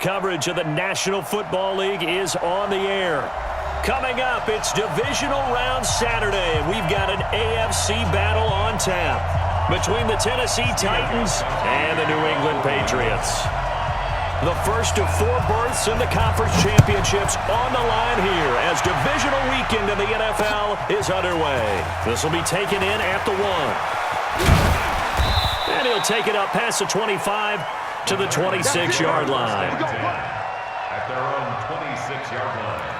coverage of the National Football League is on the air. Coming up, it's Divisional Round Saturday, and we've got an AFC battle on tap between the Tennessee Titans and the New England Patriots. The first of 4 berths in the conference championships on the line here as divisional weekend in the NFL is underway. This will be taken in at the 1. And he'll take it up past the 25 to the 26-yard line. At their own 26-yard line.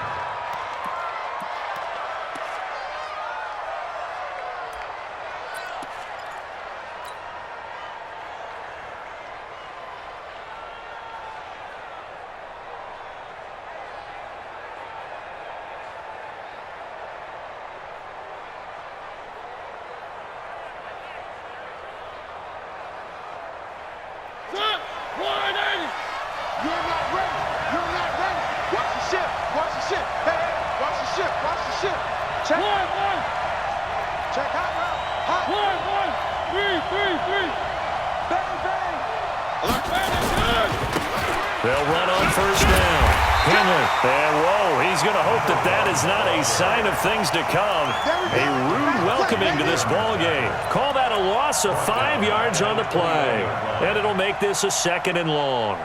They'll run on first down. Henry. And, whoa, he's going to hope that that is not a sign of things to come. A rude welcoming to this ball game. Call that a loss of 5 yards on the play. And it'll make this a 2nd and long.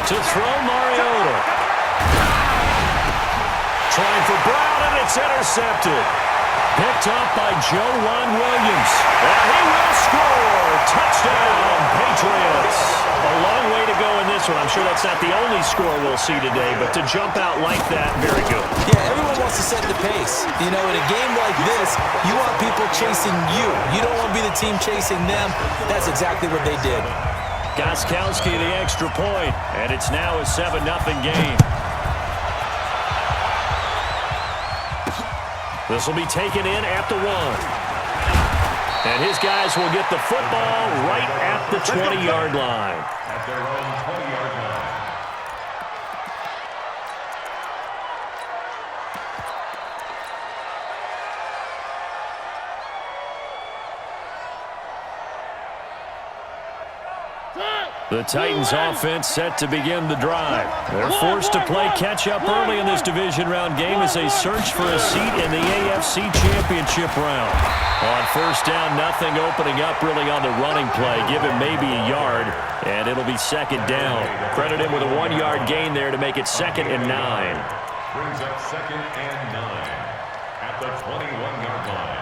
To throw, Mariota. Trying for Brown, and it's intercepted. Picked up by Joejuan Williams. And he will score. Touchdown, Patriots. A long way to go in this one. I'm sure that's not the only score we'll see today, but to jump out like that, very good. Yeah, everyone wants to set the pace. You know, in a game like this, you want people chasing you. You don't want to be the team chasing them. That's exactly what they did. Gostkowski the extra point, and it's now a 7-0 game. This will be taken in at the 1. And his guys will get the football right at the 20-yard line. At their own 20-yard line. The Titans offense set to begin the drive. They're forced to play catch-up early in this division round game as they search for a seat in the AFC Championship round. On first down, nothing opening up really on the running play. Give him maybe a yard, and it'll be 2nd down. Credit him with a 1-yard gain there to make it 2nd and 9. Brings up 2nd and 9 at the 21-yard line.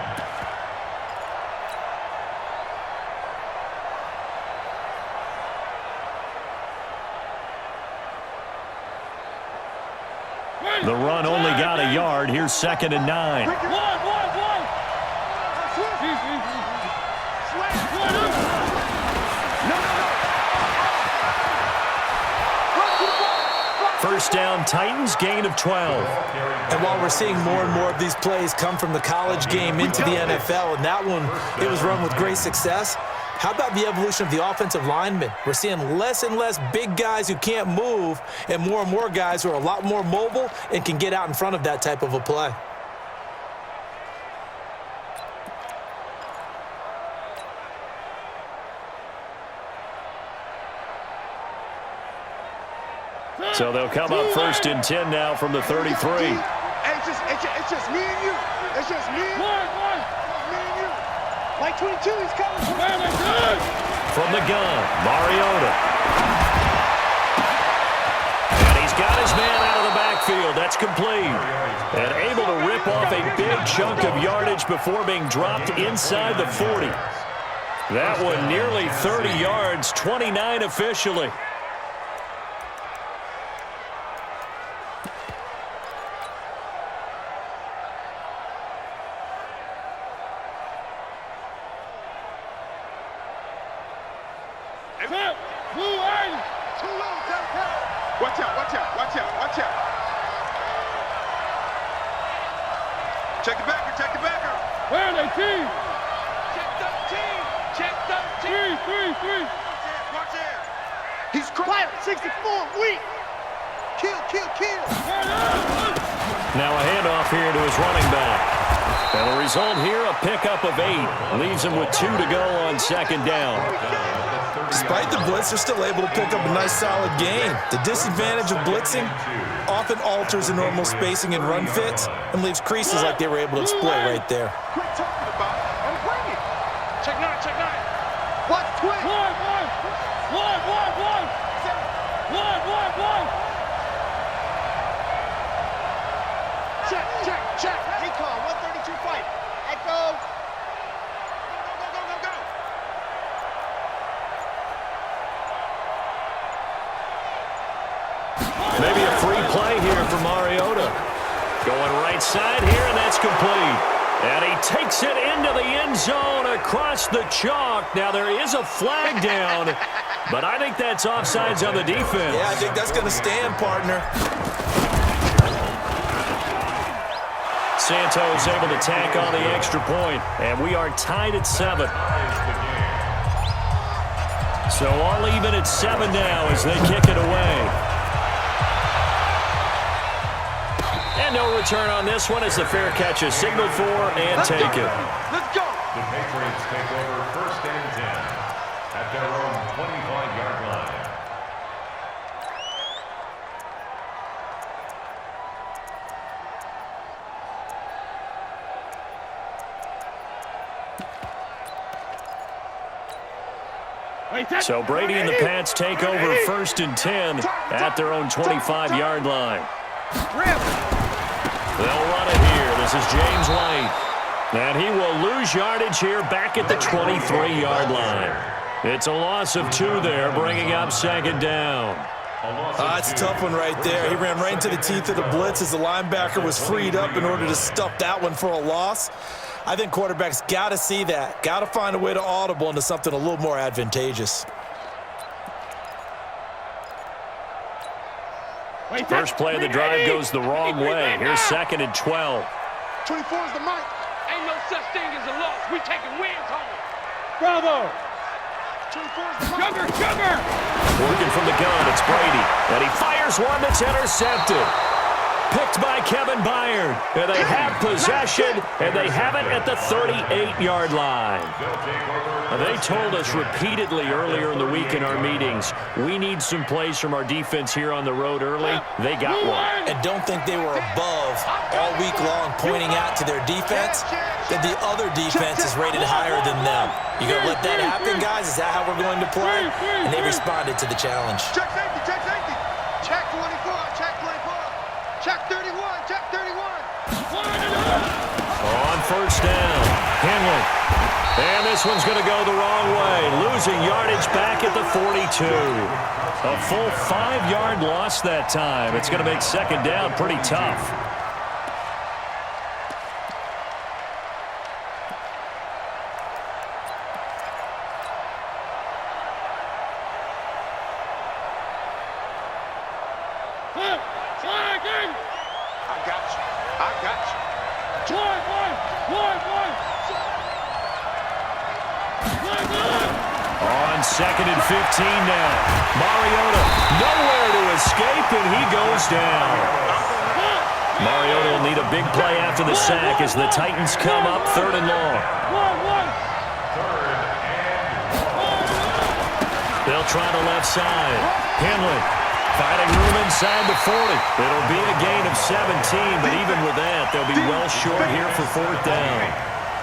The run only got a yard. Here's 2nd and 9. First down, Titans, gain of 12. And while we're seeing more and more of these plays come from the college game into the NFL, and that one, it was run with great success, how about the evolution of the offensive linemen? We're seeing less and less big guys who can't move and more guys who are a lot more mobile and can get out in front of that type of a play. So they'll come up 1st and 10 now from the 33. It's just me and you. It's just me and you. Like 22, he's coming. From the gun, Mariota. And he's got his man out of the backfield. That's complete. And able to rip off a big chunk of yardage before being dropped inside the 40. That one nearly 30 yards, 29 officially. Watch out, watch out, watch out, watch out. Check the backer, check the backer. Where are they, team? Check 13, check 13. He's quiet. 64, weak. Kill. Now a handoff here to his running back. And the result here, a pickup of 8. Leaves him with 2 to go on second down. Despite the blitz, they're still able to pick up a nice, solid gain. The disadvantage of blitzing often alters the normal spacing and run fits and leaves creases like they were able to exploit right there. Quit talking about it and bring it. Check 9. Watch twin. One. Check. Recon, 132 fight. Echo. Go. Maybe a free play here for Mariota. Going right side here, and that's complete. And he takes it into the end zone across the chalk. Now, there is a flag down, but I think that's offsides on the defense. Yeah, I think that's going to stand, partner. Santos able to tack on the extra point, and we are tied at 7. So all even at 7 now as they kick it away. And no return on this one as the fair catch is signaled for and taken. Let's go. The Patriots take over 1st and 10 at their own 25-yard line. So Brady and the Pats take over 1st and 10 at their own 25-yard line. They'll run it here. This is James White. And he will lose yardage here back at the 23-yard line. It's a loss of 2 there, bringing up 2nd down. It's a tough one right there. He ran right into the teeth of the blitz as the linebacker was freed up in order to stuff that one for a loss. I think quarterbacks got to see that. Got to find a way to audible into something a little more advantageous. First play of the drive goes the wrong way. Here's 2nd and 12. 24 is the mic. Ain't no such thing as a loss. We taking wins home. Bravo. 24 is the mic. Sugar. Working from the gun, it's Brady. And he fires one that's intercepted. Picked by Kevin Byard. And they have possession, and they have it at the 38-yard line. They told us repeatedly earlier in the week in our meetings, we need some plays from our defense here on the road early. They got one. And don't think they were above all week long pointing out to their defense that the other defense is rated higher than them. You going to let that happen, guys? Is that how we're going to play? And they responded to the challenge. Check safety. Check 24. Check 24. Check 31. Check 31. On 1st down, Henley. And this one's going to go the wrong way, losing yardage back at the 42. A full 5-yard loss that time. It's going to make 2nd down pretty tough. I got you. On 2nd and 15 now. Mariota nowhere to escape, and he goes down. Mariota will need a big play after the sack as the Titans come up 3rd and long. They'll try the left side. Henley finding room inside the 40. It'll be a gain of 17, but even with that, they'll be well short here for 4th down.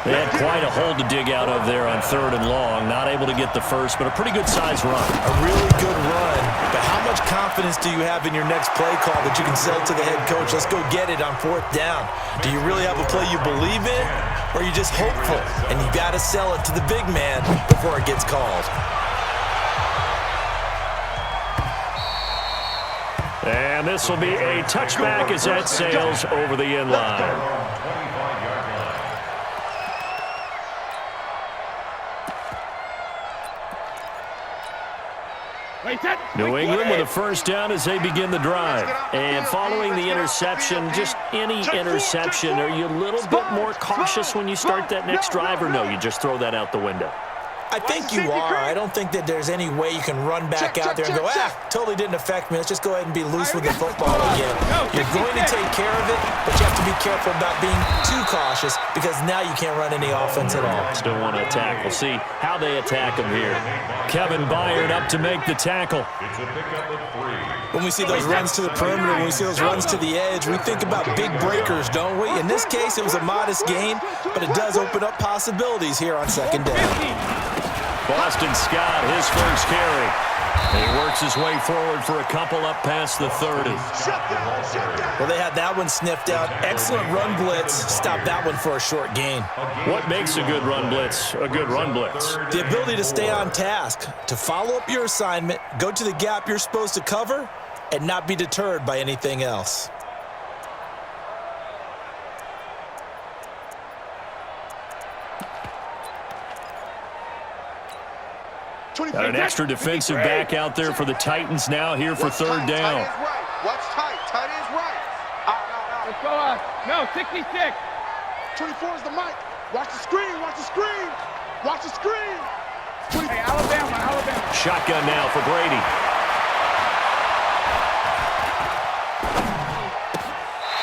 They had quite a hole to dig out of there on 3rd and long. Not able to get the first, but a pretty good-sized run. A really good run, but how much confidence do you have in your next play call that you can sell to the head coach? Let's go get it on 4th down. Do you really have a play you believe in, or are you just hopeful? And you got to sell it to the big man before it gets called. And this will be a touchback as that sails over the end line. New England with a 1st down as they begin the drive. And following the interception, just any interception, are you a little bit more cautious when you start that next drive, or no, you just throw that out the window? I think you are. I don't think that there's any way you can run back out there and go, totally didn't affect me. Let's just go ahead and be loose with the football again. You're going to take care of it, but you have to be careful about being too cautious because now you can't run any offense at all. Still want to attack. We'll see how they attack him here. Kevin Byard up to make the tackle. It's a pickup of 3. When we see those runs to the perimeter, when we see those runs to the edge, we think about big breakers, don't we? In this case, it was a modest gain, but it does open up possibilities here on second down. Boston Scott, his first carry. He works his way forward for a couple up past the 30. Well, they had that one sniffed out. Excellent run blitz. Stopped that one for a short gain. What makes a good run blitz a good run blitz? The ability to stay on task, to follow up your assignment, go to the gap you're supposed to cover, and not be deterred by anything else. Got an extra defensive back out there for the Titans now here for third down. Watch tight. Tight is right. Let's go up. No, 66. 24 is the mic. Watch the screen. Watch the screen. Watch the screen. Hey, Alabama. Shotgun now for Brady.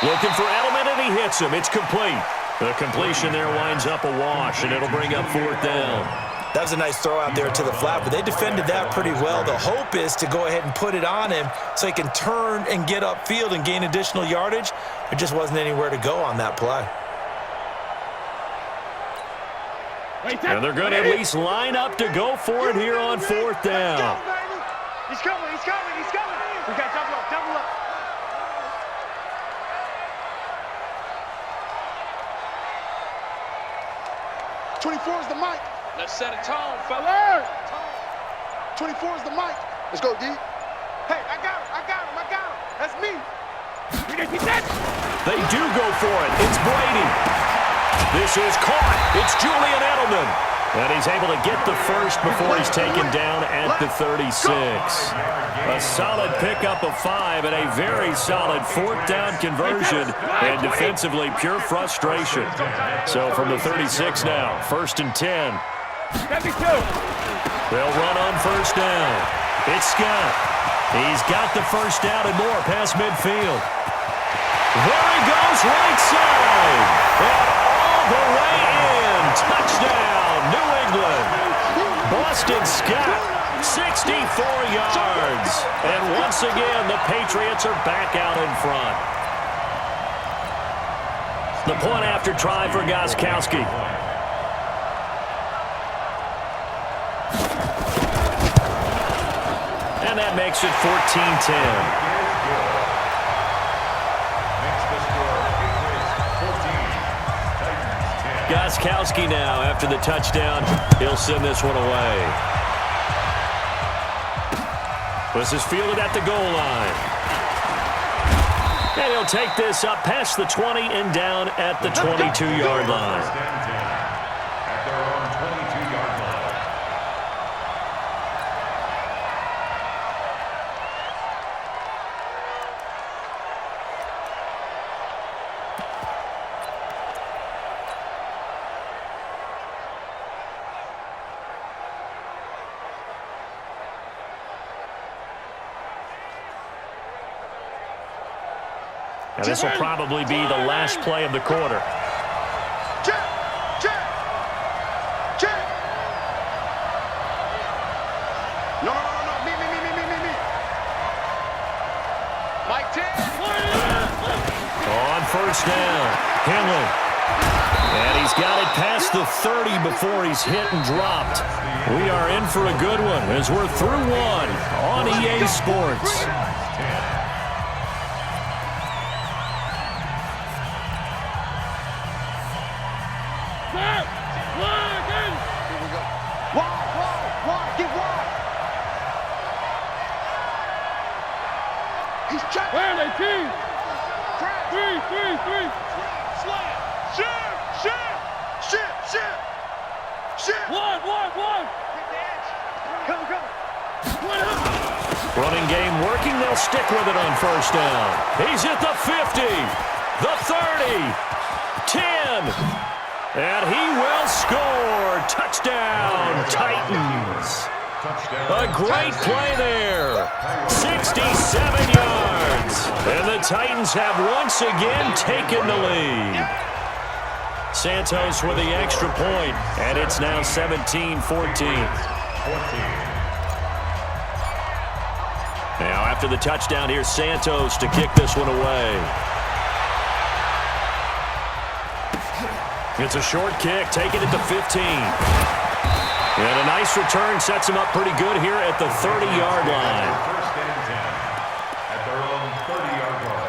Looking for Edelman, and he hits him. It's complete. The completion there winds up a wash, and it'll bring up fourth down. That was a nice throw out there to the flat, but they defended that pretty well. The hope is to go ahead and put it on him so he can turn and get upfield and gain additional yardage. There just wasn't anywhere to go on that play. And they're going to at least line up to go for it here on fourth down. He's coming. We got double up. 24 is the mic. Let's set a tone, fella. 24 is the mic. Let's go, D. Hey, I got him. That's me. They do go for it. It's Brady. This is caught. It's Julian Edelman. And he's able to get the first before he's taken down at the 36. A solid pickup of 5 and a very solid fourth down conversion. And defensively, pure frustration. So from the 36 now, 1st and 10. They'll run on first down. It's Scott. He's got the first down and more past midfield. There he goes, right side. And all the way in. Touchdown, New England. Boston Scott, 64 yards. And once again, the Patriots are back out in front. The point after try for Gostkowski. And that makes it 14-10. Gostkowski now, after the touchdown, he'll send this one away. This is fielded at the goal line. And he'll take this up past the 20 and down at the 22-yard line. At their own 22-yard line. And this will probably be the last play of the quarter. Check. No. Me. Mike 10. On first down, Henley. And he's got it past the 30 before he's hit and dropped. We are in for a good one as we're through one on EA Sports. Wide. Get wide. He's checking. Where are they, team? Three. Slam. Shit. One. Hit the edge. Come. Running game working. They'll stick with it on first down. He's at the 50, the 30, 10. And he will score. Touchdown, Titans. A great play there. 67 yards. And the Titans have once again taken the lead. Santos with the extra point, and it's now 17-14. Now after the touchdown, here's Santos to kick this one away. It's a short kick, taking it to 15. And a nice return sets him up pretty good here at the 30-yard line. First and 10 at their own 30-yard line.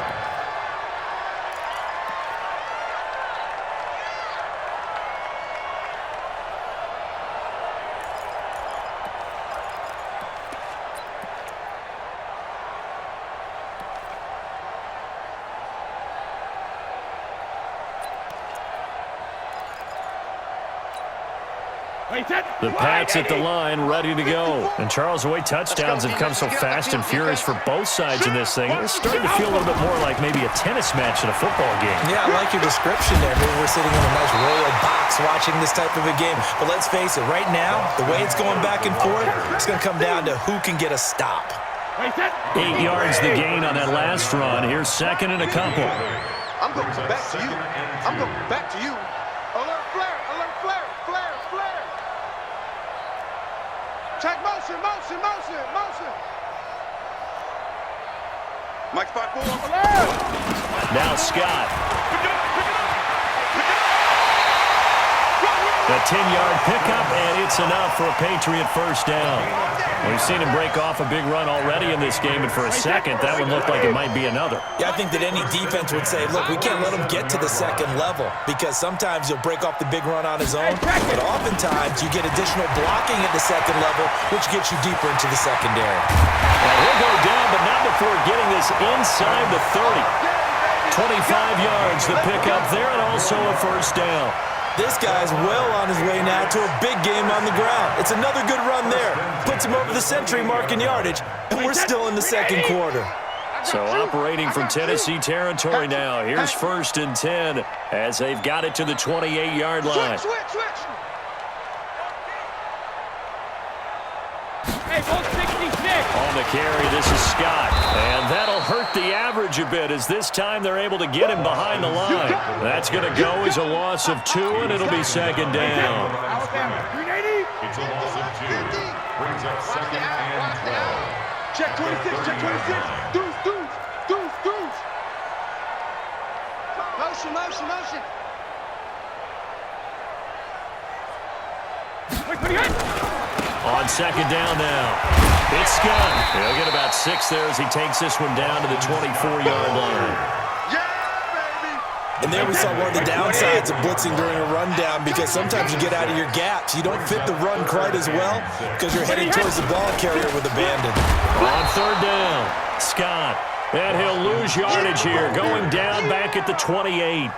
The Pats at the line, ready to go. And Charles, the way touchdowns have come so fast and furious for both sides in this thing, it's starting to feel a little bit more like maybe a tennis match in a football game. Yeah, I like your description there. Maybe we're sitting in a nice royal box watching this type of a game. But let's face it, right now, the way it's going back and forth, it's going to come down to who can get a stop. 8 yards the gain on that last run. Here's second and a couple. I'm going back to you. I'm going back to you. Alert flare, alert flare, flare, flare. Check motion, motion, motion, motion. Mike spot 4. Now Scott. The 10-yard pickup, and it's enough for a Patriot first down. We've seen him break off a big run already in this game, and for a second, that one looked like it might be another. Yeah, I think that any defense would say, look, we can't let him get to the second level because sometimes he'll break off the big run on his own, but oftentimes you get additional blocking at the second level, which gets you deeper into the secondary. Well, he'll go down, but not before getting this inside the 30. 25 yards the pickup there, and also a first down. This guy's well on his way now to a big game on the ground. It's another good run there. Puts him over the century mark in yardage, and we're still in the second quarter. So operating from Tennessee territory now. Here's first and 10 as they've got it to the 28-yard line. Switch. Hey, both 66. On the carry, this is Scott. And that'll hurt the average a bit as this time they're able to get him behind the line. That's going to go as a loss of 2, and it'll be second down. Alabama, 380. It's a loss of 2. Brings up second and 12. Check 26, check 26. Deuce. Motion. On second down now. It's Scott. He'll get about 6 there as he takes this one down to the 24-yard line. And there we saw one of the downsides of blitzing during a rundown because sometimes you get out of your gaps. You don't fit the run quite as well because you're heading towards the ball carrier with abandon. On third down, Scott. And he'll lose yardage here, going down back at the 28.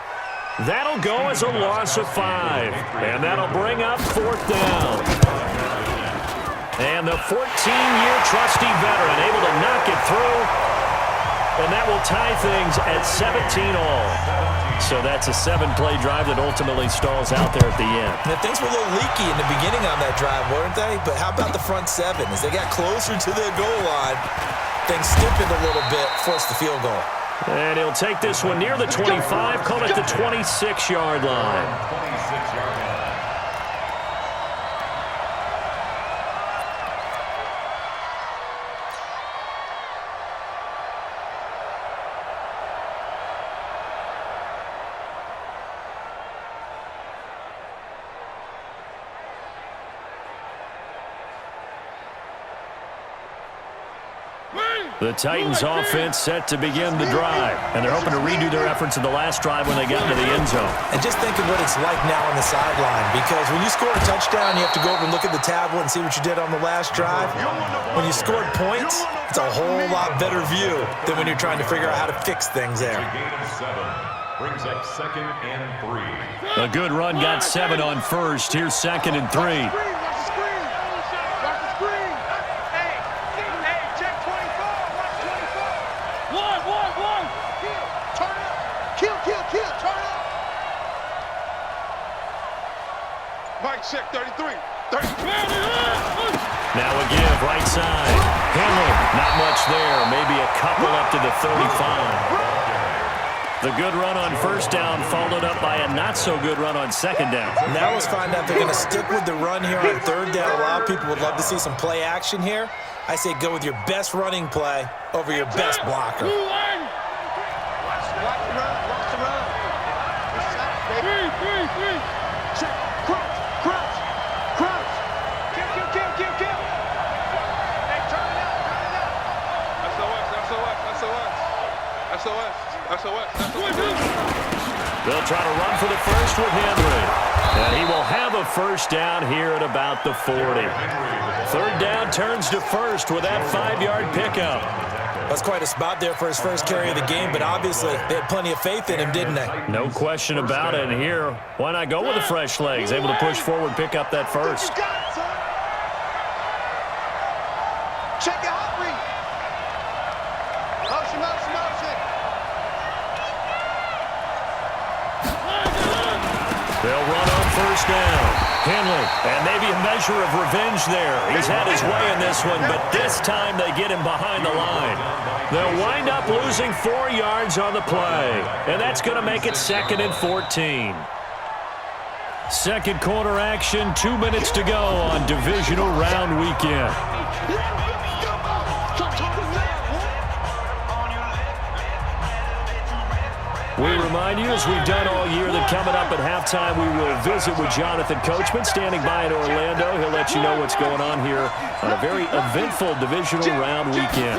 That'll go as a loss of 5. And that'll bring up fourth down. And the 14-year trusty veteran able to knock it through. And that will tie things at 17 all. So that's a 7-play drive that ultimately stalls out there at the end. Now, things were a little leaky in the beginning on that drive, weren't they? But how about the front 7? As they got closer to the goal line, things stiffened a little bit, forced the field goal. And he'll take this one near the 25, call it the 26-yard line. 26-yard line. The Titans offense set to begin the drive, and they're hoping to redo their efforts in the last drive when they got into the end zone. And just think of what it's like now on the sideline, because when you score a touchdown, you have to go over and look at the tablet and see what you did on the last drive. When you scored points, it's a whole lot better view than when you're trying to figure out how to fix things there. A gain of 7. Brings up second and 3. A good run got 7 on first. Here's second and 3. Now a give, right side. Henry, not much there. Maybe a couple up to the 35. The good run on first down followed up by a not-so-good run on second down. Now let's find out if they're going to stick with the run here on third down. A lot of people would love to see some play action here. I say go with your best running play over your best blocker. Watch the run. Watch the run. Three. Check. Crouch. Kill. Hey, turn it out. SOS. They'll try to run for the first with Henry. And he will have a first down here at about the 40. Third down turns to first with that 5-yard pickup. That's quite a spot there for his first carry of the game, but obviously they had plenty of faith in him, didn't they? No question about it. And here, why not go with the fresh legs? Able to push forward, pick up that first. You got it, son. Check your hot read. Motion. They'll run on first down. Henley, and maybe a measure of revenge there. He's had his way in this one, but this time they get him behind the line. They'll wind up losing 4 yards on the play, and that's going to make it 2nd and 14. Second quarter action, 2 minutes to go on divisional round weekend. We remind you, as we've done all year, that coming up at halftime, we will visit with Jonathan Coachman, standing by in Orlando. He'll let you know what's going on here on a very eventful divisional round weekend.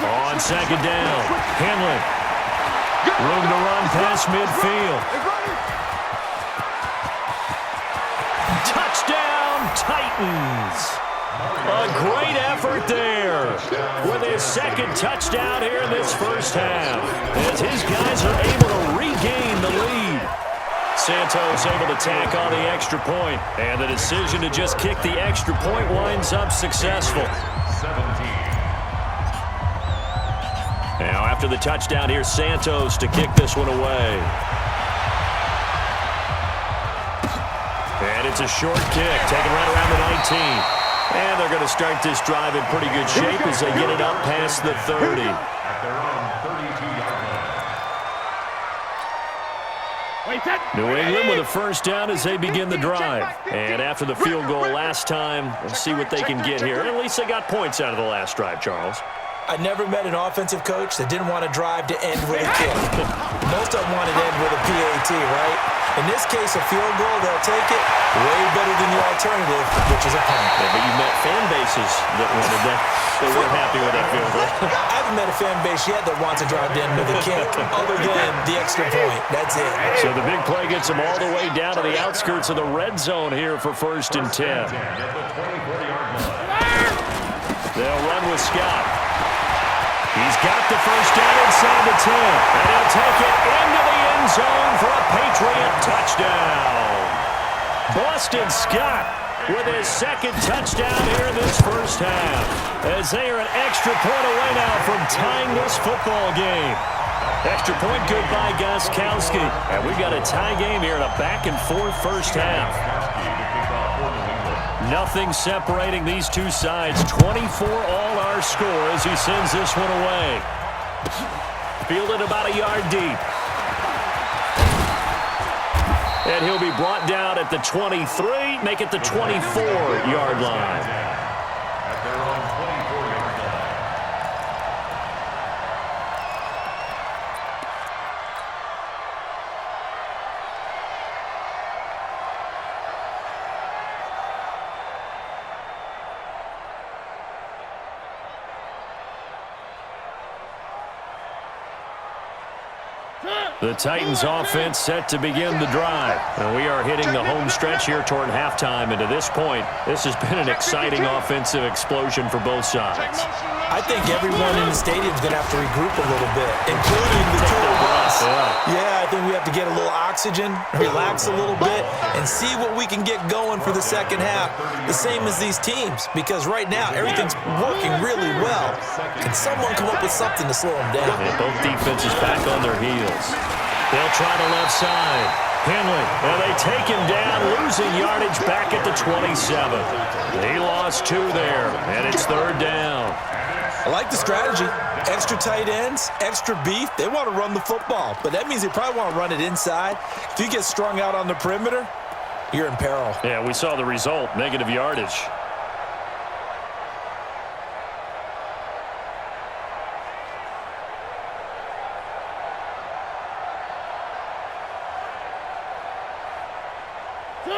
On second down, Henley. Room to run past midfield. Touchdown, Titans. A great effort there with his second touchdown here in this first half, as his guys are able to regain the lead. Santos able to tack on the extra point, and the decision to just kick the extra point winds up successful. Now after the touchdown, here's Santos to kick this one away. And it's a short kick, taken right around the 19. And they're going to start this drive in pretty good shape as they get it up past the 30. New England with a first down as they begin the drive. And after the field goal last time, we'll see what they can get here. At least they got points out of the last drive, Charles. I never met an offensive coach that didn't want to drive to end with a kick. Most of them wanted to end with a PAT, right? In this case, a field goal, they'll take it way better than the alternative, which is a punt. Yeah, but you met fan bases that wanted that. They weren't happy with that field goal. I haven't met a fan base yet that wants to drive to end with a kick, other than the extra point. That's it. So the big play gets them all the way down to the outskirts of the red zone here for 1st and 10. They'll run with Scott. He's got the first down inside the 10, and he'll take it into the end zone for a Patriot touchdown. Boston Scott with his second touchdown here in this first half, as they are an extra point away now from tying this football game. Extra point good by Gostkowski, and we've got a tie game here in a back-and-forth first half. Nothing separating these two sides. 24 all our score as he sends this one away. Fielded about a yard deep. And he'll be brought down at the 23, make it the 24-yard line. The Titans offense set to begin the drive. And we are hitting the home stretch here toward halftime. And to this point, this has been an exciting offensive explosion for both sides. I think everyone in the stadium is going to have to regroup a little bit, including the two of us. Yeah, I think we have to get a little oxygen, relax a little bit, and see what we can get going for the second half. The same as these teams, because right now everything's working really well. Can someone come up with something to slow them down? And both defenses back on their heels. They'll try the left side. Henley, and they take him down, losing yardage back at the 27. He lost 2 there, and it's 3rd down. I like the strategy. Extra tight ends, extra beef. They want to run the football, but that means they probably want to run it inside. If you get strung out on the perimeter, you're in peril. Yeah, we saw the result, negative yardage.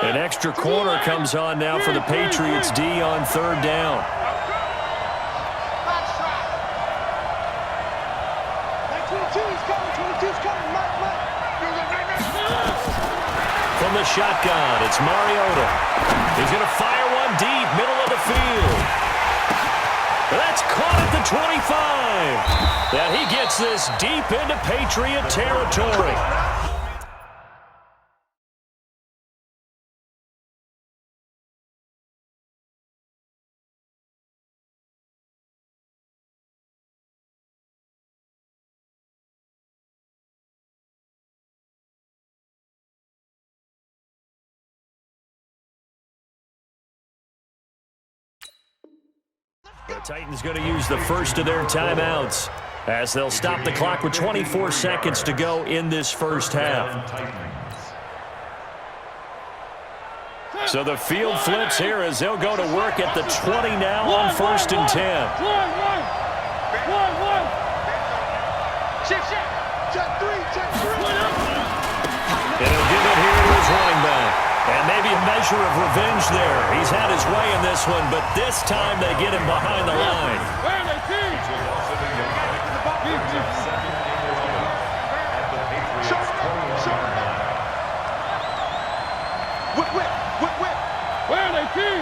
An extra corner comes on now for the Patriots D on 3rd down. From the shotgun, it's Mariota. He's going to fire one deep, middle of the field. That's caught at the 25. And he gets this deep into Patriot territory. The Titans going to use the first of their timeouts as they'll stop the clock with 24 seconds to go in this first half. So the field flips here as they'll go to work at the 20 now on 1st and 10. And he'll give it here to his running back. And maybe a measure of revenge there. He's had his way in this one, but this time they get him behind the line. Where are they, King?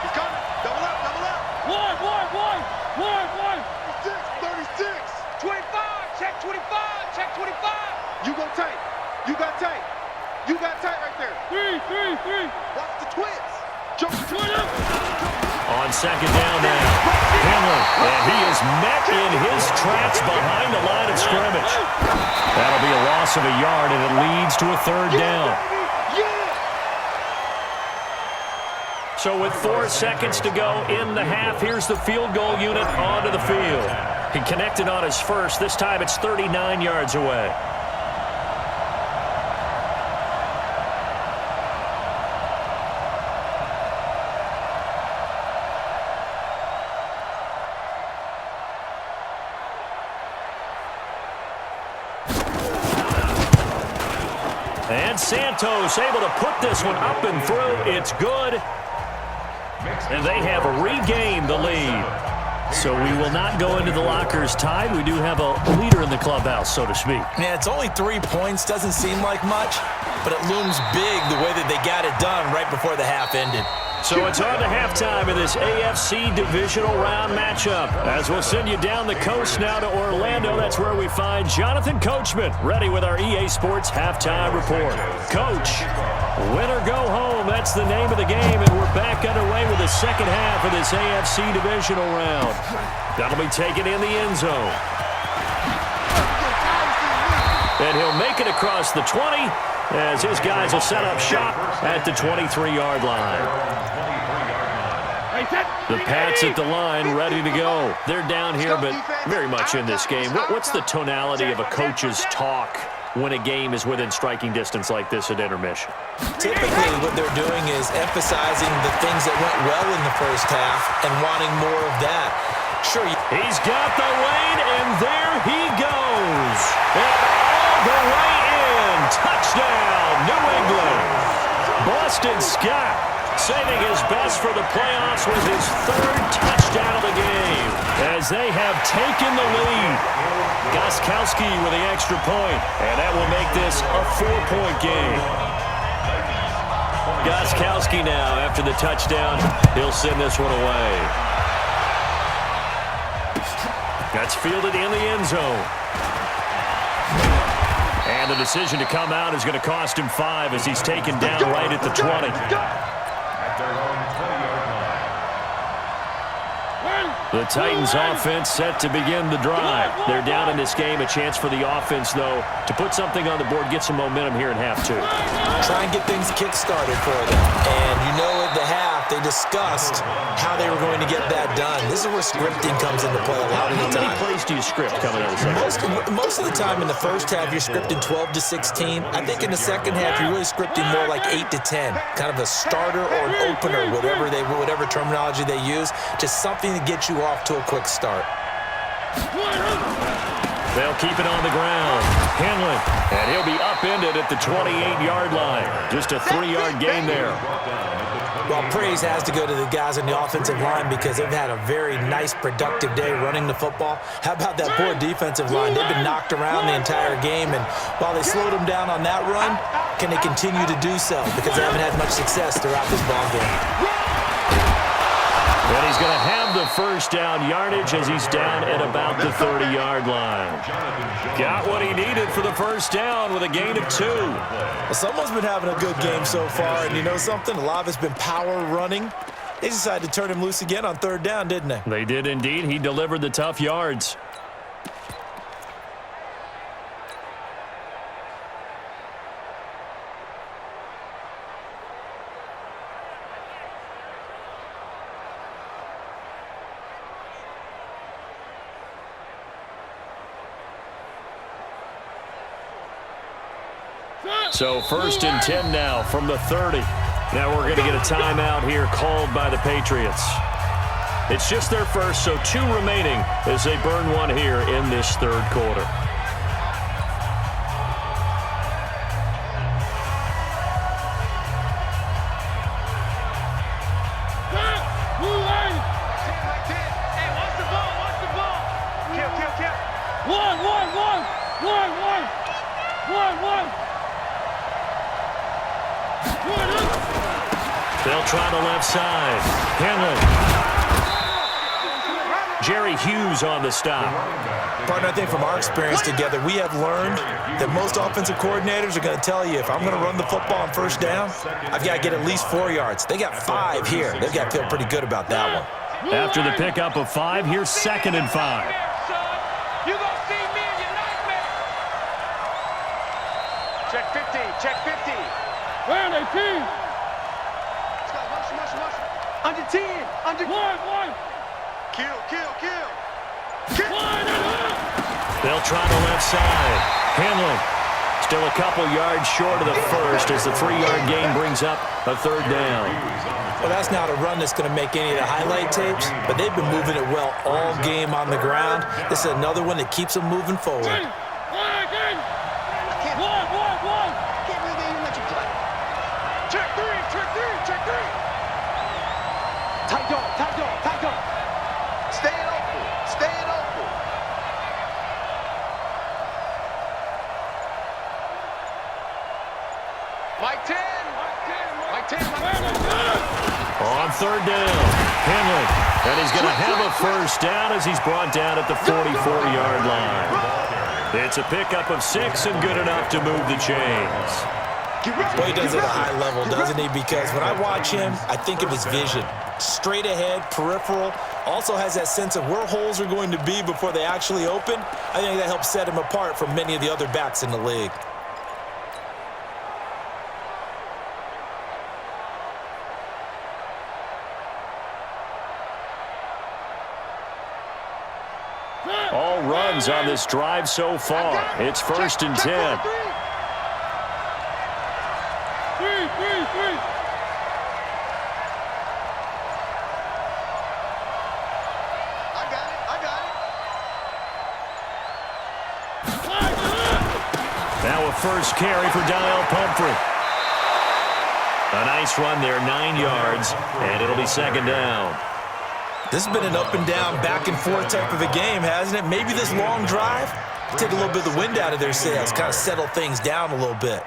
He's coming. Double up, double up. One. 36. 25. Check 25. Check 25. You go tight. You got tight. You got tight right there. Three. Watch the twins. Jump. On 2nd down now, Henley, and he is met in his tracks behind the line of scrimmage. That'll be a loss of a yard, and it leads to a 3rd down. So with 4 seconds to go in the half, here's the field goal unit onto the field. He connected on his first. This time it's 39 yards away. And Santos able to put this one up and through. It's good. And they have regained the lead. So we will not go into the lockers tied. We do have a leader in the clubhouse, so to speak. Yeah, it's only 3 points. Doesn't seem like much, but it looms big the way that they got it done right before the half ended. So it's on to halftime in this AFC divisional round matchup. As we'll send you down the coast now to Orlando, that's where we find Jonathan Coachman, ready with our EA Sports halftime report. Coach, win or go home, that's the name of the game, and we're back underway with the second half of this AFC divisional round. That'll be taken in the end zone. And he'll make it across the 20 as his guys will set up shop at the 23-yard line. The Pats at the line, ready to go. They're down here, but very much in this game. What's the tonality of a coach's talk when a game is within striking distance like this at intermission? Typically, what they're doing is emphasizing the things that went well in the first half and wanting more of that. Sure. He's got the lane, and there he goes. And all the way in. Touchdown, New England. Boston Scott saving his best for the playoffs with his 3rd touchdown of the game as they have taken the lead. Gostkowski with the extra point, and that will make this a 4-point game. Gostkowski now, after the touchdown, he'll send this one away. That's fielded in the end zone. And the decision to come out is going to cost him 5 as he's taken down right at the 20. At their own 20-yard line. The Titans offense set to begin the drive. They're down in this game. A chance for the offense, though, to put something on the board, get some momentum here in half two. Try and get things kick-started for them. And you know at the half, they discussed how they were going to get that done. This is where scripting comes into play a lot of the How many time. plays do you script coming out of the second? Most of the time in the first half, you're scripting 12 to 16. I think in the second half, you're really scripting more like 8 to 10. Kind of a starter or an opener, whatever terminology they use. Just something to get you off to a quick start. They'll keep it on the ground. Henley, and he'll be upended at the 28-yard line. Just a 3-yard gain there. Well, praise has to go to the guys on the offensive line because they've had a very nice, productive day running the football. How about that poor defensive line? They've been knocked around the entire game, and while they slowed them down on that run, can they continue to do so? Because they haven't had much success throughout this ball game. And he's going to have the first down yardage as he's down at about the 30-yard line. Got what he needed for the first down with a gain of 2. Well, someone's been having a good game so far, and you know something? A lot of it's been power running. They decided to turn him loose again on third down, didn't they? They did indeed. He delivered the tough yards. So 1st and 10 now from the 30. Now we're going to get a timeout here called by the Patriots. It's just their first, so 2 remaining as they burn one here in this third quarter. They'll try the left side. Henley. Jerry Hughes on the stop. Partner, I think from our experience together, we have learned that most offensive coordinators are going to tell you, if I'm going to run the football on first down, I've got to get at least 4 yards. They got 5 here. They've got to feel pretty good about that one. After the pickup of 5, here's 2nd and 5. You gonna see me in your nightmare. Check 50, check 50. Where are they, team? Under 10, under 1. Kill. They'll try the left side. Henley still a couple yards short of the first as the 3-yard gain brings up a third down. Well, that's not a run that's going to make any of the highlight tapes, but they've been moving it well all game on the ground. This is another one that keeps them moving forward. One. Can't believe they even let you play. Check 3. Tight dog. Stay open. Mike 10. On third down, Henley. And he's going to have a first down as he's brought down at the 44-yard line. It's a pickup of 6 and good enough to move the chains. Boy, he does it at a high level, doesn't he? Because when I watch him, I think of his vision. Straight ahead, peripheral, also has that sense of where holes are going to be before they actually open. I think that helps set him apart from many of the other backs in the league. All runs on this drive so far. It's 1st and 10. Now a first carry for Donnell Pumphrey. A nice run there, 9 yards, and it'll be 2nd down. This has been an up and down, back and forth type of a game, hasn't it? Maybe this long drive take a little bit of the wind out of their sails, kind of settle things down a little bit.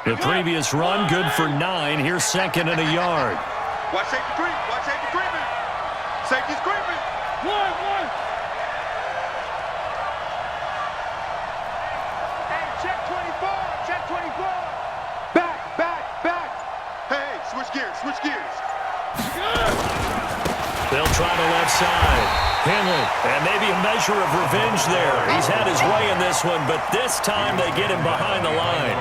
The previous run, good for 9. Here's 2nd and a yard. Watch safety creep. Safety's creeping. One. Hey, check 24. Back. Hey, Switch gears. Switch gears. They'll try the left side. Henley, and maybe a measure of revenge there. He's had his way in this one, but this time they get him behind the line.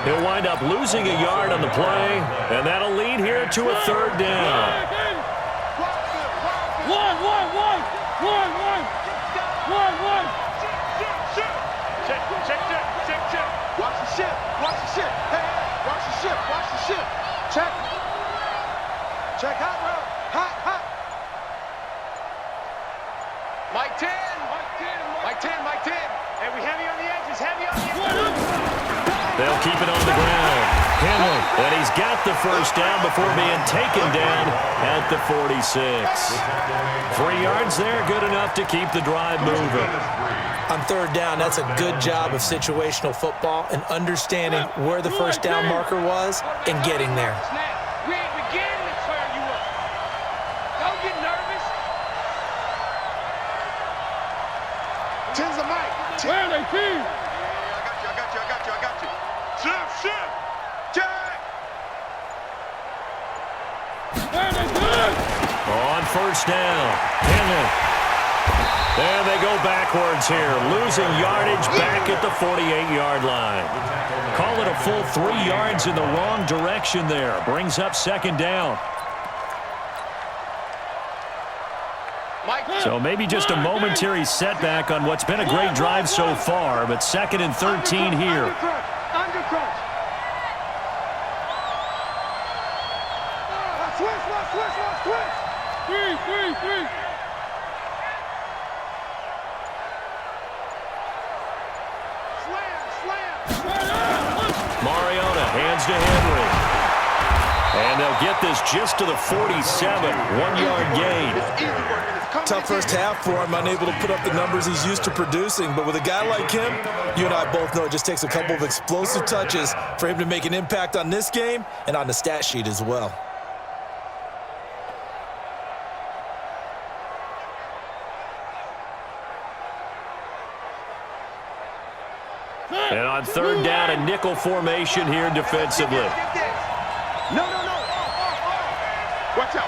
He'll wind up losing a yard on the play, and that'll lead here to a third down. One. Check. Watch the ship. Watch the ship. Hey, watch the ship. Watch the ship. Check. Check hot route. Hot. Mike 10. And we heavy on the edges. They'll keep it on the ground. Henley, and he's got the first down before being taken down at the 46. 3 yards there, good enough to keep the drive moving. On third down, that's a good job of situational football and understanding where the first down marker was and getting there. We ain't beginning to turn you up. Don't get nervous. Tens of Mike. Where are they, team? I got you. Ship. Check. Where are they, good? On first down, Henley. And they go backwards here, losing yardage back at the 48-yard line. Call it a full 3 yards in the wrong direction there. Brings up second down. So maybe just a momentary setback on what's been a great drive so far, but 2nd and 13 here. Undercrunch. Switch. 3. Slam. Mariota hands to Henry. And they'll get this just to the 47, 1-yard gain. It's easy work. Tough first half for him, unable to put up the numbers he's used to producing. But with a guy like him, you and I both know it just takes a couple of explosive touches for him to make an impact on this game and on the stat sheet as well. And on third down, a nickel formation here defensively. No. Watch out.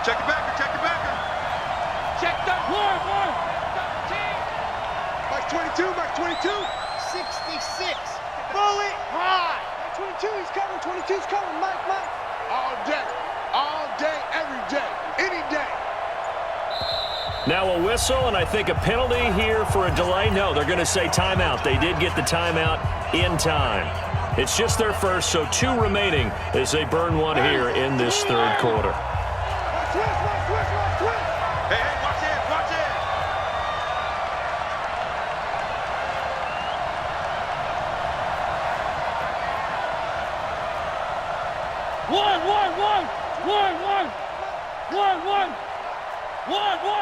Check the backer. Check the one. Mike 22. 66. Bullet high. 22, he's coming. 22's coming. Mike. All day, every day, any day. Now a whistle, and I think a penalty here for a delay. No, they're going to say timeout. They did get the timeout in time. It's just their first, so 2 remaining as they burn one here in this third quarter. Switch. Hey, watch it.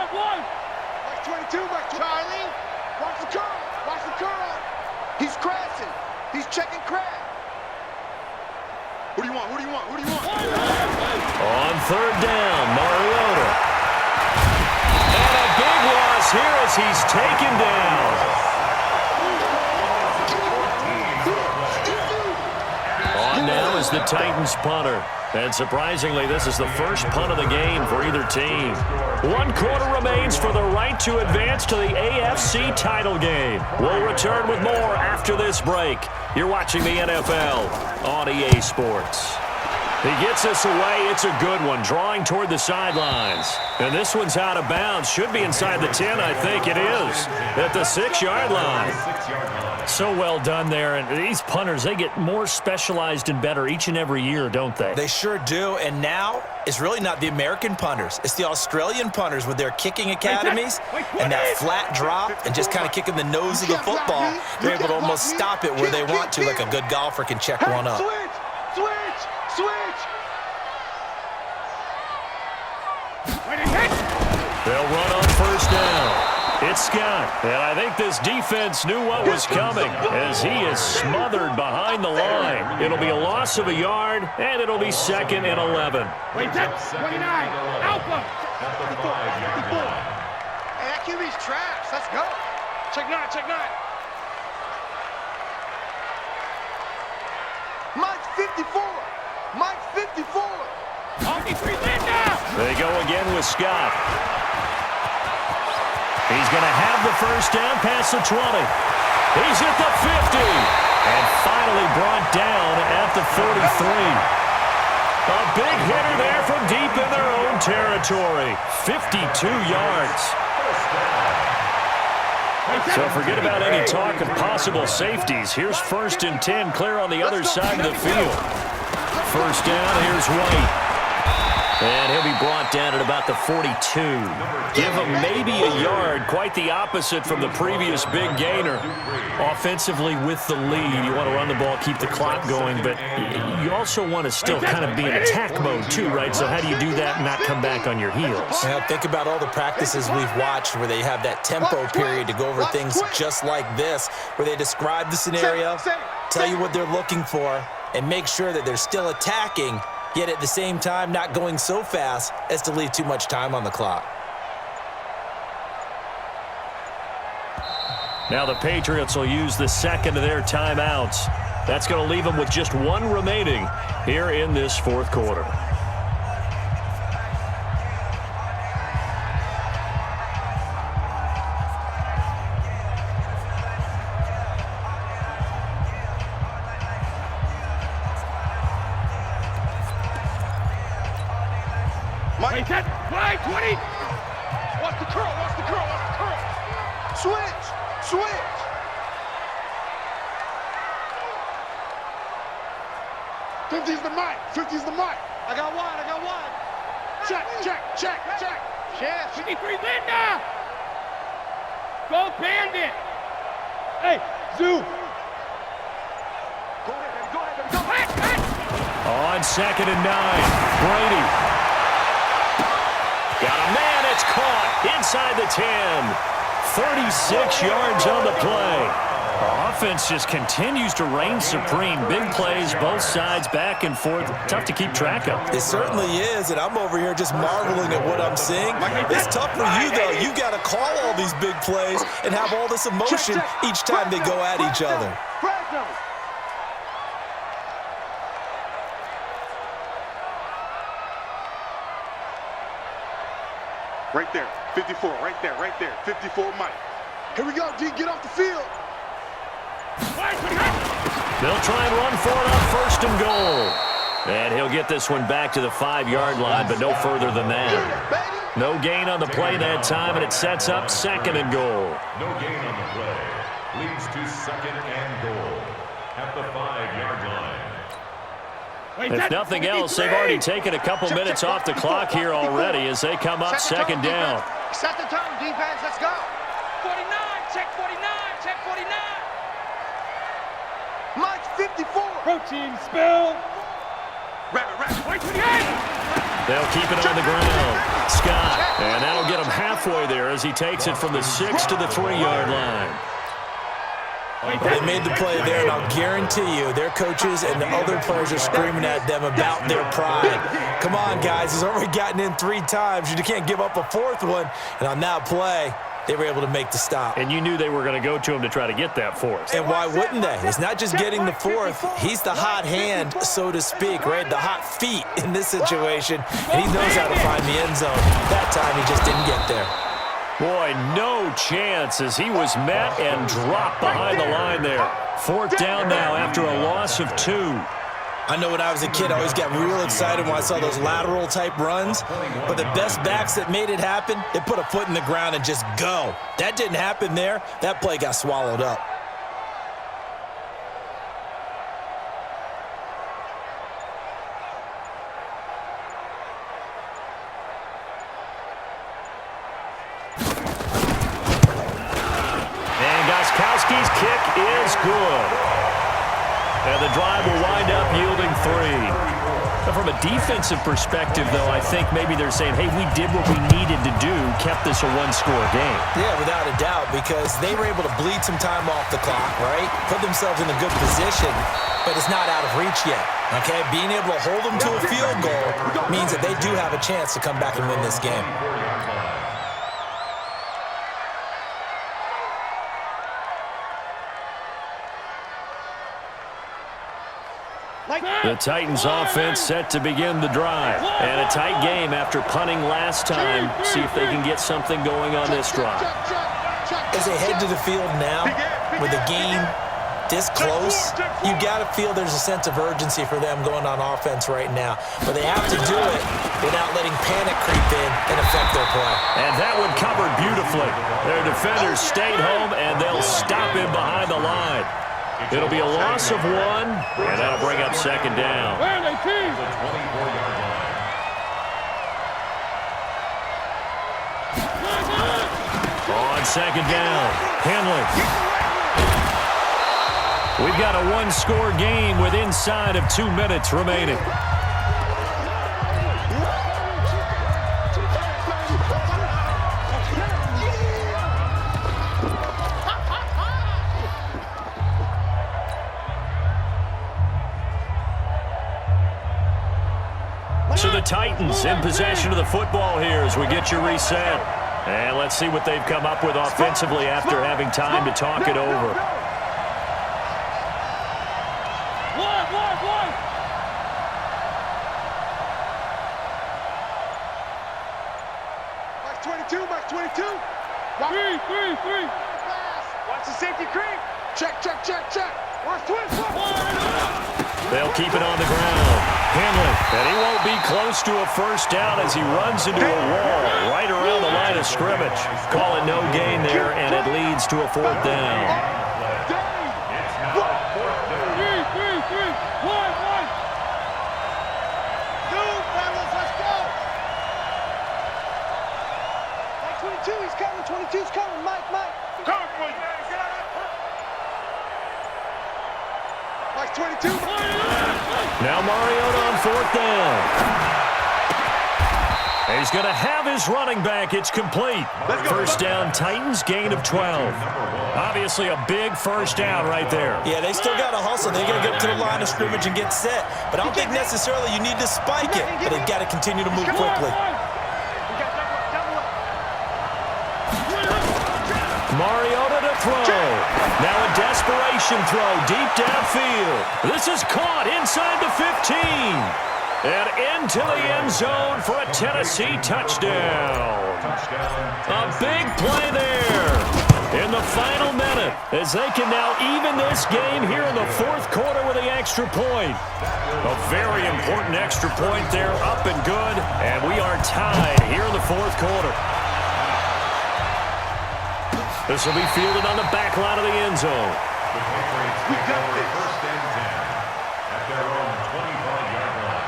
One. Mike 22, Charlie. Watch the curl. He's crashing. He's checking crash. Who do you want? On third down, Mariota. And a big loss here as he's taken down. On now is the Titans punter. And surprisingly, this is the first punt of the game for either team. 1 quarter remains for the right to advance to the AFC title game. We'll return with more after this break. You're watching the NFL on EA Sports. He gets us away. It's a good one, drawing toward the sidelines. And this one's out of bounds. Should be inside the 10, I think it is, at the 6-yard line. So well done there. And these punters, they get more specialized and better each and every year, don't they? They sure do. And now it's really not the American punters. It's the Australian punters with their kicking academies and that flat drop and just kind of kicking the nose of the football. They're able to almost stop it where they want to, like a good golfer can check one up. Switch. They'll run on first down. It's Scott, and I think this defense knew what was coming as he is smothered behind the line. It'll be a loss of a yard, and it'll be 2nd and 11. Wait, that's 29. Alpha. Hey, that QB's trash. Let's go. Check 9. Mike's 54. again with Scott. He's going to have the first down past the 20. He's at the 50. And finally brought down at the 43. A big hitter there from deep in their own territory. 52 yards. So forget about any talk of possible safeties. Here's 1st and 10 clear on the other side of the field. First down, here's White. And he'll be brought down at about the 42. Give him maybe a yard. Quite the opposite from the previous big gainer. Offensively with the lead, you want to run the ball, keep the clock going, but you also want to still kind of be in attack mode too, right? So how do you do that and not come back on your heels? Yeah, think about all the practices we've watched where they have that tempo period to go over things just like this, where they describe the scenario, tell you what they're looking for, and make sure that they're still attacking, yet at the same time not going so fast as to leave too much time on the clock. Now the Patriots will use the second of their timeouts. That's going to leave them with just one remaining here in this fourth quarter. Wait, that flag 20. Watch the curl, watch the curl, watch the curl. Switch! Switch! '50's the mic. 50's the mic. I got one. Check. Chef. 53 Linda. Go Bandit. Hey, Zoo. Go ahead, baby. On 2nd and 9, Brady. Got a man, it's caught inside the 10. 36 yards on the play. Our offense just continues to reign supreme. Big plays, both sides, back and forth. Tough to keep track of. It certainly is, and I'm over here just marveling at what I'm seeing. It's tough for you, though. You got to call all these big plays and have all this emotion each time they go at each other. Right there. 54. Right there. 54 Mike. Here we go, D. Get off the field. They'll try and run for it on 1st and goal. And he'll get this one back to the 5-yard line, but no further than that. No gain on the play that time, and it sets up 2nd and goal. No gain on the play. Leads to 2nd and goal at the 5-yard line. If nothing else, they've already taken a couple minutes off the clock here already as they come up 2nd down. Set the tone, defense. Let's go. 49, check 49, check 49. Mike's 54. Protein spill. Rabbit. Wait, 28. They'll keep it on the ground. Scott, and that'll get him halfway there as he takes it from the 6 to the 3-yard line. They made the play there, and I'll guarantee you their coaches and the other players are screaming at them about their pride. Come on, guys. He's already gotten in 3 times. You can't give up a 4th one. And on that play, they were able to make the stop. And you knew they were going to go to him to try to get that 4th. And why wouldn't they? It's not just getting the 4th. He's the hot hand, so to speak, right? The hot feet in this situation. And he knows how to find the end zone. That time, he just didn't get there. Boy, no chance as he was met and dropped behind the line there. 4th down now after a loss of 2. I know when I was a kid, I always got real excited when I saw those lateral-type runs. But the best backs that made it happen, they put a foot in the ground and just go. That didn't happen there. That play got swallowed up. Gostkowski's kick is good. And the drive will wind up yielding 3. Now, from a defensive perspective, though, I think maybe they're saying, hey, we did what we needed to do, kept this a 1-score game. Yeah, without a doubt, because they were able to bleed some time off the clock, right? Put themselves in a good position, but it's not out of reach yet, okay? Being able to hold them to a field goal means that they do have a chance to come back and win this game. The Titans offense set to begin the drive. And a tight game after punting last time. See if they can get something going on this drive. As they head to the field now, with the game this close, you got to feel there's a sense of urgency for them going on offense right now. But they have to do it without letting panic creep in and affect their play. And that one covered beautifully. Their defenders stayed home, and they'll stop him behind the line. It'll be a loss of 1, and that'll bring up second down. Where are they, team? The 24-yard line. On second down, Henley. We've got a one-score game with inside of 2 minutes remaining. So the Titans in possession of the football here as we get you reset. And let's see what they've come up with offensively after having time to talk it over. Max 22, Max 22. Three. Watch the safety creep. Check. Where's twins? They'll keep it on the ground. Henley, and he won't be close to a first down as he runs into a wall right around the line of scrimmage. Call it no gain there, and it leads to a fourth down. Three. One. Dude, fellas, let's go. Mike 22, he's coming. 22's coming. Mike. Come, boy. Mike 22. Now Mariota on fourth down. And he's going to have his running back. It's complete. First down, Titans, gain of 12. Obviously a big first down right there. Yeah, they still got to hustle. They got to get to the line of scrimmage and get set. But I don't think necessarily you need to spike it, but they've got to continue to move quickly. Mariota to throw. Now a desperation throw deep downfield. This is caught inside the 15. And into the end zone for a Tennessee touchdown. A big play there in the final minute as they can now even this game here in the fourth quarter with the extra point. A very important extra point there, up and good. And we are tied here in the fourth quarter. This will be fielded on the back line of the end zone. The Patriots take over first and 10 at their own 25-yard line.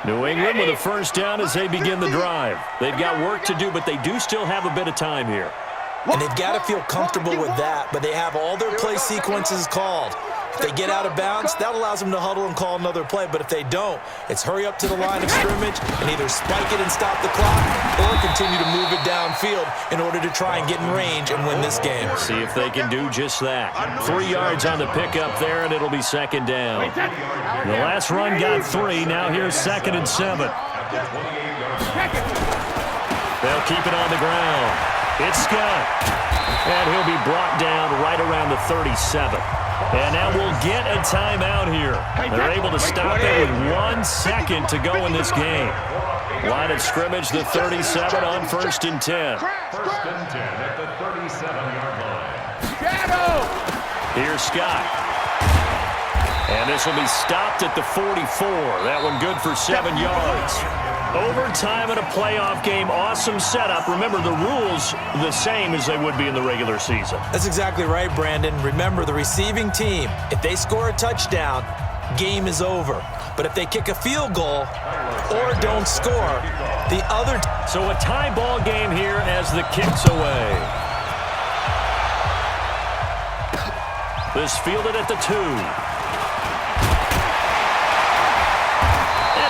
New England with a first down as they begin the drive. They've got work to do, but they do still have a bit of time here. And they've got to feel comfortable with that, but they have all their play sequences called. If they get out of bounds, that allows them to huddle and call another play. But if they don't, it's hurry up to the line of scrimmage and either spike it and stop the clock or continue to move it downfield in order to try and get in range and win this game. See if they can do just that. 3 yards on the pickup there, and it'll be second down. The last run got 3. Now here's 2nd and 7. They'll keep it on the ground. It's Scott. And he'll be brought down right around the 37. And now we'll get a timeout here. They're able to stop it with 1 second to go in this game. Line of scrimmage, the 37 on 1st and 10. First and 10 at the 37-yard line. Here's Scott. And this will be stopped at the 44. That one good for 7 yards. Overtime in a playoff game, awesome setup. Remember, the rules the same as they would be in the regular season. That's exactly right, Brandon. Remember, the receiving team, if they score a touchdown, game is over. But if they kick a field goal or don't score, the other... So a tie ball game here as the kick's away. This fielded at the 2.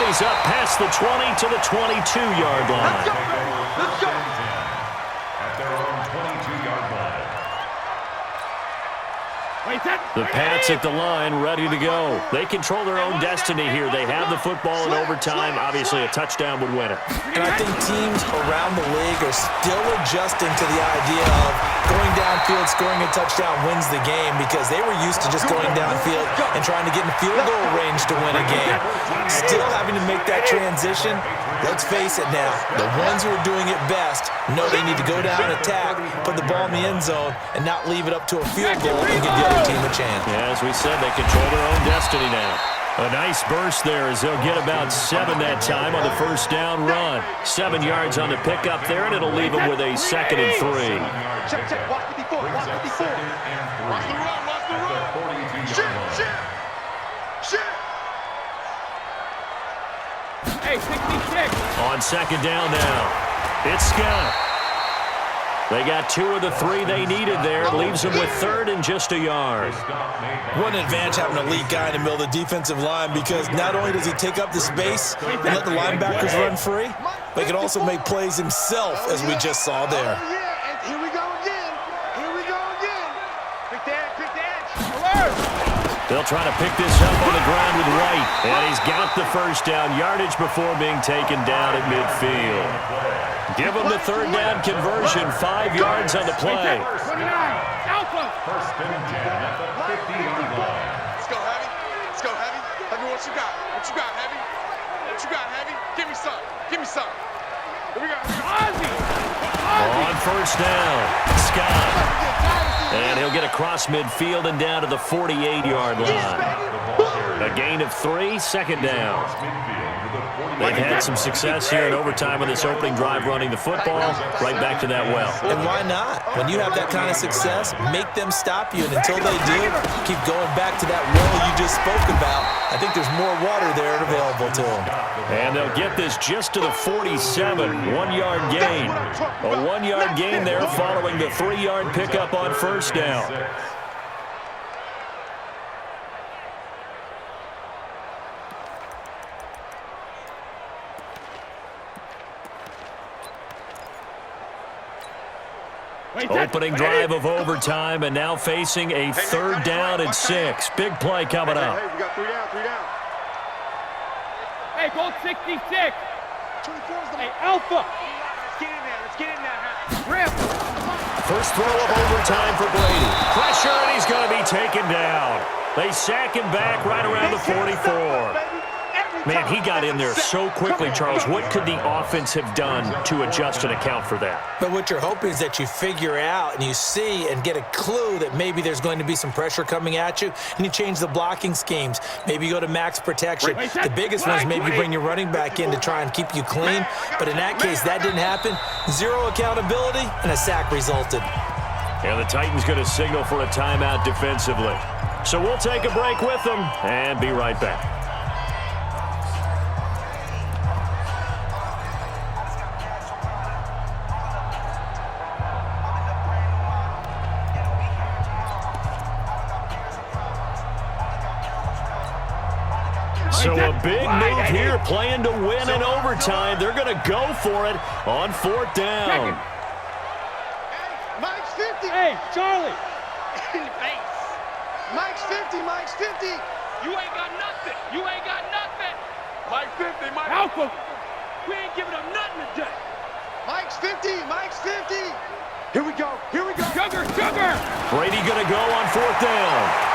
He's up past the 20 to the 22-yard line. Let's go. At their own 22-yard line. The Pats at the line, ready to go. They control their own destiny here. They have the football in overtime. Obviously, a touchdown would win it. And I think teams around the league are still adjusting to the idea of going downfield, scoring a touchdown wins the game, because they were used to just going downfield and trying to get in field goal range to win a game. Still having to make that transition. Let's face it now, the ones who are doing it best know they need to go down and attack, put the ball in the end zone, and not leave it up to a field goal and give the other team a chance. Yeah, as we said, they control their own destiny now. A nice burst there as they'll get about 7 that time on the first down run. 7 yards on the pickup there, and it'll leave them with a 2nd and 3. Check, check. Watch 54. Watch 54. Watch the run. Watch the run. Shit. Hey, 66. On 2nd down now, it's Scott. They got 2 of the 3 they needed there. Leaves them with 3rd and just a yard. What an advantage having an elite guy in the middle of the defensive line, because not only does he take up the space and let the linebackers run free, but he can also make plays himself, as we just saw there. Oh, yeah. And here we go again. Pick the edge. They'll try to pick this up on the ground with Wright. And he's got the first down, yardage before being taken down at midfield. Give him the 3rd down conversion, 5 yards on the play. 29. Alpha. First and 10 at the 50-yard line. Let's go, Heavy. Heavy, what you got? Heavy? What you got, Heavy? Give me some. Here we go. On first down, Scott. And he'll get across midfield and down to the 48-yard line. A gain of 3, 2nd down. They've had some success here in overtime on this opening drive running the football. Right back to that well. And why not? When you have that kind of success, make them stop you. And until they do, keep going back to that well you just spoke about. I think there's more water there available to them. And they'll get this just to the 47, 1-yard gain. A 1-yard gain there following the 3-yard pickup on first down. Opening drive of overtime, and now facing a 3rd down and 6. Big play coming up. Hey, we got 3 down. Hey, goal 66. 24's the Hey, Alpha. Let's get in there. Rip. First throw of overtime for Brady. Pressure, and he's going to be taken down. They sack him back right around the 44. Man, he got in there so quickly, Charles. What could the offense have done to adjust and account for that? But what you're hoping is that you figure out and you see and get a clue that maybe there's going to be some pressure coming at you, and you change the blocking schemes. Maybe you go to max protection. The biggest one is maybe bring your running back in to try and keep you clean. But in that case, that didn't happen. 0 accountability, and a sack resulted. And the Titans going to signal for a timeout defensively. So we'll take a break with them and be right back. So a big move here, playing to win in overtime. They're going to go for it on 4th down. Mike's 50. Hey, Charlie. In the face. Mike's 50. You ain't got nothing. Mike's 50. Alpha. We ain't giving up nothing today. Mike's 50. Here we go. Sugar. Brady going to go on 4th down.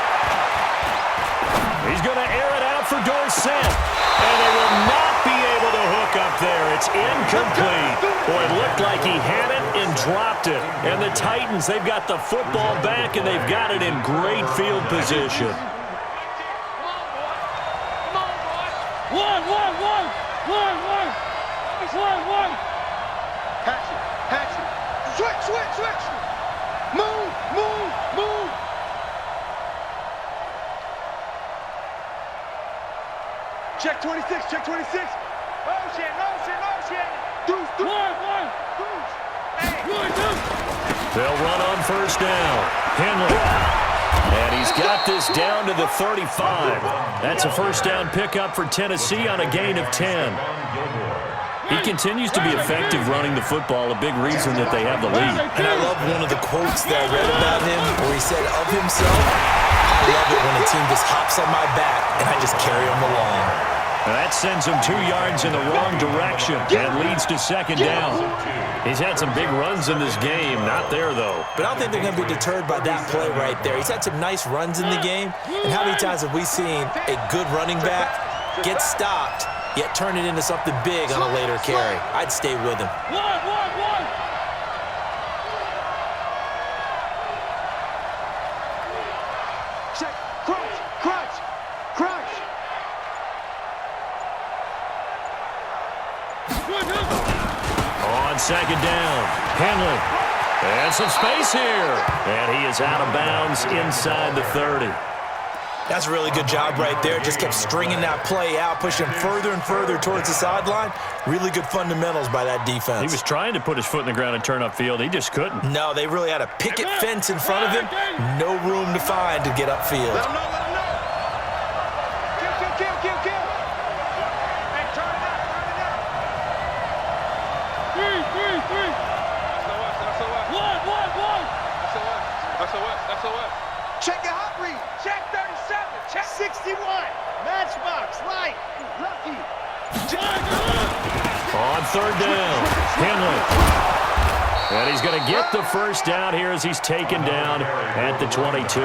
He's going to air it out for Dorsett. And they will not be able to hook up there. It's incomplete. Boy, it looked like he had it and dropped it. And the Titans, they've got the football back, and they've got it in great field position. One. Patch it. Switch. Move. Check 26. Motion. Deuce. One. They'll run on first down. Henry. And he's got this down to the 35. That's a first down pickup for Tennessee on a gain of 10. He continues to be effective running the football, a big reason that they have the lead. And I love one of the quotes that I read about him where he said of himself, I love it when a team just hops on my back and I just carry them along. That sends him 2 yards in the wrong direction and leads to second down. He's had some big runs in this game. Not there, though. But I don't think they're going to be deterred by that play right there. He's had some nice runs in the game. And how many times have we seen a good running back get stopped, yet turn it into something big on a later carry? I'd stay with him. One. Check. Crunch. On second down, Henley. And some space here. And he is out of bounds inside the 30. That's a really good job right there. Just kept stringing that play out, pushing him further and further towards the sideline. Really good fundamentals by that defense. He was trying to put his foot in the ground and turn upfield. He just couldn't. No, they really had a picket fence in front of him. No room to find to get upfield. Let him know. Kill. Hey, turn it up. Three. SOS. Check your hot read. Check 37. Check 61. Matchbox. Light. Lucky. On third down, Henley. And he's going to get the first down here as he's taken down at the 22.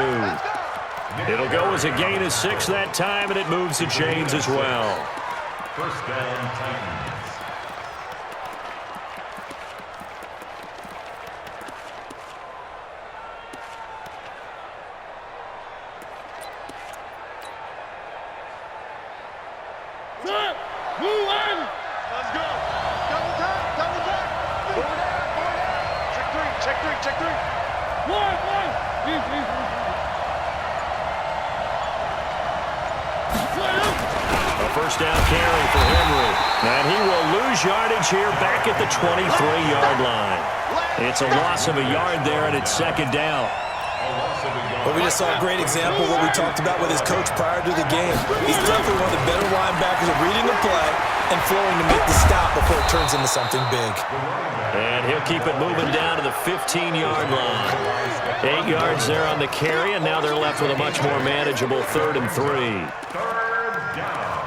It'll go as a gain of 6 that time, and it moves the chains as well. First down, Titans. Let's go. Double time. Check three. One. A first down carry for Henry. And he will lose yardage here back at the 23-yard line. It's a loss of a yard there, and it's second down. But we just saw a great example of what we talked about with his coach prior to the game. He's definitely one of the better linebackers at reading the play and flowing to make the stop before it turns into something big. And he'll keep it moving down to the 15-yard line. 8 yards there on the carry, and now they're left with a much more manageable 3rd and 3. Third down.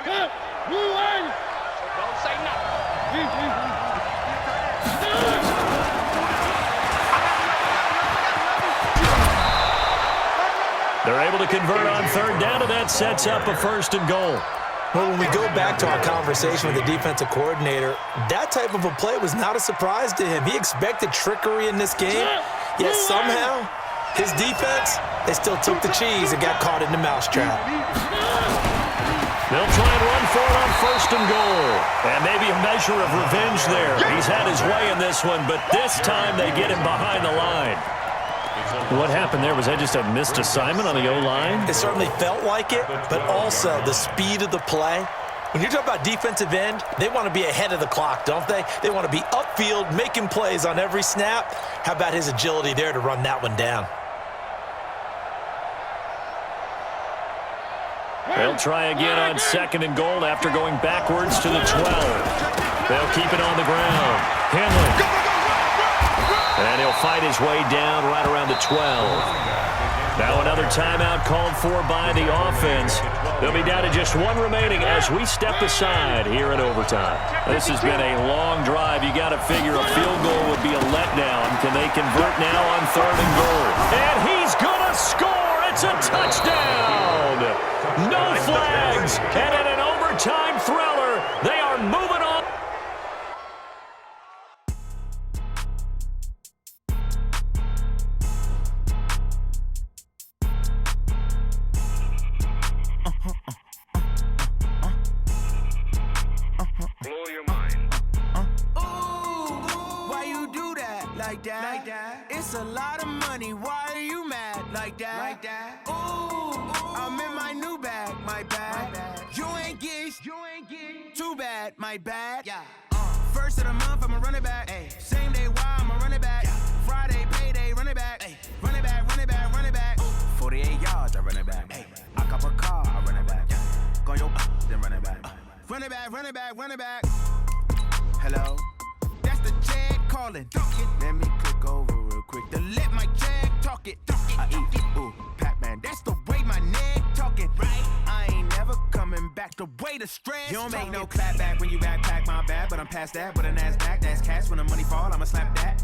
Don't say nothing. They're able to convert on third down, and that sets up a 1st and goal. Well, when we go back to our conversation with the defensive coordinator, that type of a play was not a surprise to him. He expected trickery in this game, yet somehow his defense, they still took the cheese and got caught in the mousetrap. They'll try and run for it on 1st and goal. And maybe a measure of revenge there. He's had his way in this one, but this time they get him behind the line. What happened there? Was that just a missed assignment on the O-line? It certainly felt like it, but also the speed of the play. When you're talking about defensive end, they want to be ahead of the clock, don't they? They want to be upfield, making plays on every snap. How about his agility there to run that one down? They'll try again on 2nd and goal after going backwards to the 12. They'll keep it on the ground. Henley. And he'll fight his way down right around the 12. Now another timeout called for by the offense. They'll be down to just 1 remaining as we step aside here in overtime. This has been a long drive. You got to figure a field goal would be a letdown. Can they convert now on 3rd and goal? And he's going to score. It's a touchdown. No flags. And in an overtime thriller, they are moving on. Blow your mind. Why you do that like that? It's a lot of money. Why are you mad like that? Ooh, I'm in my new bag, my bad. You ain't get too bad, my bad. Yeah. First of the month, I'ma run it back. Same day, why I'ma run it back. under stress. You don't make no clap back when you backpack, my bad. But I'm past that with a NASDAQ, that's cash. When the money fall, I'ma slap that.